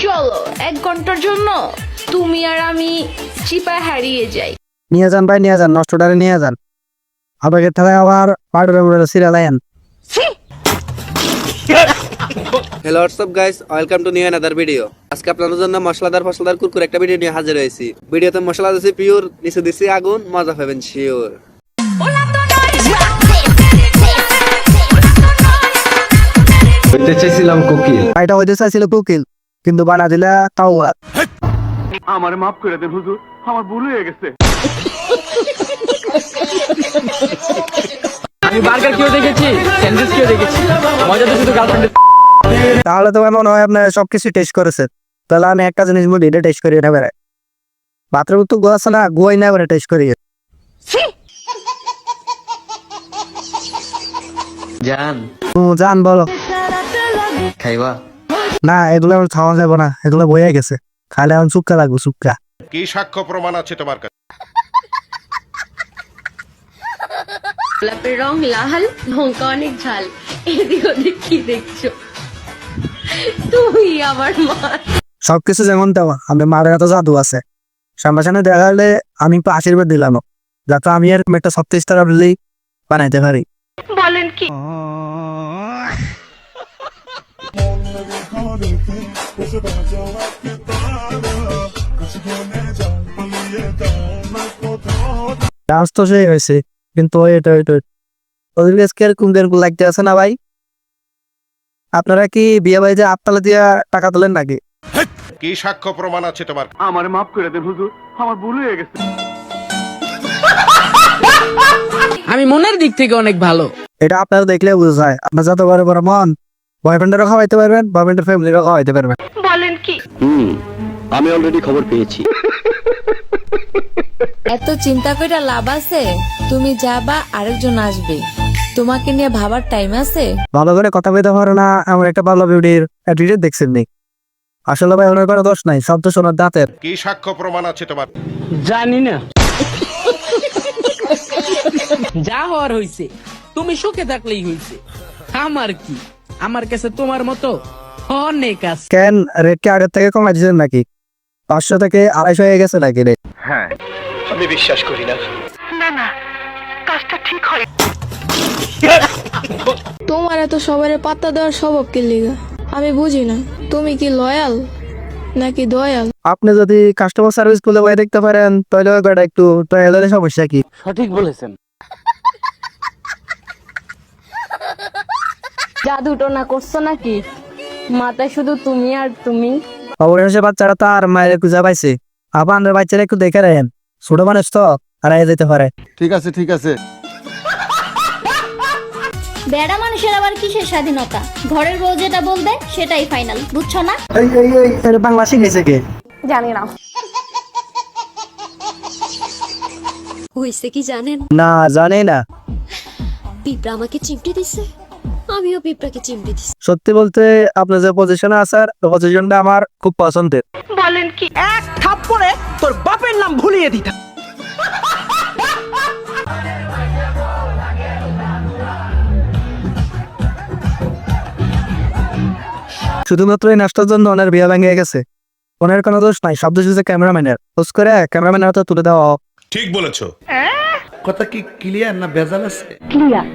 চলো 1 ঘন্টার জন্য তুমি আর আমি চিপায় হারিয়ে যাই। নিয়ে যান ভাই, নিয়ে যান, নষ্টটারে নিয়ে যান। আবেগের ঠেলায় আবার পাউডার সিরিয়াল আইন। Hello WhatsApp guys, welcome to new another video. আজকে আপনাদের জন্য মশলাদার কুরকুর একটা ভিডিও নিয়ে হাজির হয়েছি। ভিডিওতে মশলা দিছি পিওর, নিচে দিছি আগুন, মজা পাবেন শিওর। হইতে চাইছিলাম কোকিল, এটা হইতে চাইছিল কোকিল, কিন্তু বানা দিলা তাও আমার মাফ করে দেন হুজুর, আমার ভুল হয়ে গেছে। আমি বার্গার কেউ দেখেছি, স্যান্ডউইচ কেউ দেখেছি, মজা তো শুধু গার্লফ্রেন্ডের। তাহলে তো মনে হয় আপনার সবকিছু টেস্ট করেছেন। তাহলে আমি একটা জিনিস বলি, এটা টেস্ট করি, এটা বেড়ায় বাথরুম তো গোয়া আছে না, গোয়াই না করে টেস্ট করি। জান জান বলো। খাইবা? না, এগুলো আমার খাওয়া যাবে না, এগুলো বয়ে গেছে। খাইলে এখন চুক্কা লাগবো, চুক্কা। কি সাক্ষ্য প্রমাণ আছে তোমার কাছে? গোলাপের রং লাল, লঙ্কা অনেক ঝাল, এদিক ওদিক কি দেখছো? তুই আমার মা। সবকিছু যেমন তেমন, আমাদের মার এত জাদু আছে। সামনাসামনি দেখা হলে আমি একটু আশীর্বাদ দিলাম, যাতে আমি এরকম একটা 36 টাকা বিল্লি বানাইতে পারি। বলেন কি? ডান্স তো সেই হয়েছে, কিন্তু ওদের কাছে কিরকম কিরকম লাগতে আছে না ভাই? আপনারা কি বিয়ে বাড়িতে আপতালা দিয়া টাকা তোলেন নাকি? কি সাক্ষ্য প্রমাণ আছে তোমার? আমার মাফ করে দেন হুজুর, আমার ভুল হয়ে গেছে। আমি মনের দিক থেকে অনেক ভালো। এটা আপনারা দেখলে বোঝা যায়। আপনার যত বড় বড় মন, বয়ফ্রেন্ডেরও খাওয়াইতে পারবেন, বয়ফ্রেন্ডের ফ্যামিলিরও খাওয়াইতে পারবেন। বলেন কি? আমি অলরেডি খবর পেয়েছি। এত চিন্তা করে লাভ আছে? তুমি যাবা, আরেকজন আসবে, তোমাকে নিয়ে ভাবার টাইম আছে? ভালো করে কথা বলতে পারো না, এমন একটা ভালো বিউটির অ্যাটিটিউড দেখছেন নি? আসলে ভাই ওনার কোনো দোষ নাই, সব তো সোনার দাঁতের। কি সাক্ষ্য প্রমাণ আছে তোমার? জানি না, যা হওয়ার হইছে, তুমি সুখে থাকলেই হইছে। আমার কি, আমার কাছে তোমার মতো অনেক আছে। কেন রেট কি আগের থেকে কমাই দিয়েছেন নাকি? 500 থেকে 250 হয়ে গেছে নাকি রে? হ্যাঁ, আমি বিশ্বাস করি না। তোমার এত সবার পাত্তা দেওয়ার স্বভাব কি লিগা আমি বুঝি না। তুমি কি লয়াল নাকি দয়াল? আপনি যদি কাস্টমার সার্ভিস গুলো বয়ে দেখতে পারেন, তাহলে ওটা একটু টয়লেটের সমস্যা কি? সঠিক বলেছেন। জাদুটো না করছো নাকি? মাথায় শুধু তুমি আর তুমি। অবশেষে বাচ্চারা তো আর মায়ের খুঁজে পাইছে। আপনার বাচ্চারা একটু দেখে রাখেন, ছোট মানুষ তো হারাই যেতে পারে। ঠিক আছে ঠিক আছে। বেড়া মানুষের আবার কিসের স্বাধীনতা? ঘরের বউ যেটা বলবে সেটাই ফাইনাল, বুঝছো না? এই বাংলা শিখেছে কে? জানি না। হইছে কি জানেন? না, জানি না। পিঁপড়া আমাকে চিমটি দিছে, আমিও পিঁপড়াকে চিমটি দিছি। সত্যি বলতে আপনার যে পজিশনে আসার, পজিশনটা আমার খুব পছন্দের। বলেন কি? এক থাপ্পড়ে তোর বাপের নাম ভুলিয়ে দিতা। শুধুমাত্র এই নাচটার জন্য ওনার বিয়ে ভেঙে গেছে। ওনার কোনো দোষ নাই, সব দোষ হচ্ছে ক্যামেরাম্যানের। হোস করে ক্যামেরাম্যানের হাতে তুলে দেওয়া। ঠিক বলেছো। কথা কি ক্লিয়ার না ভেজাল আছে? ক্লিয়ার।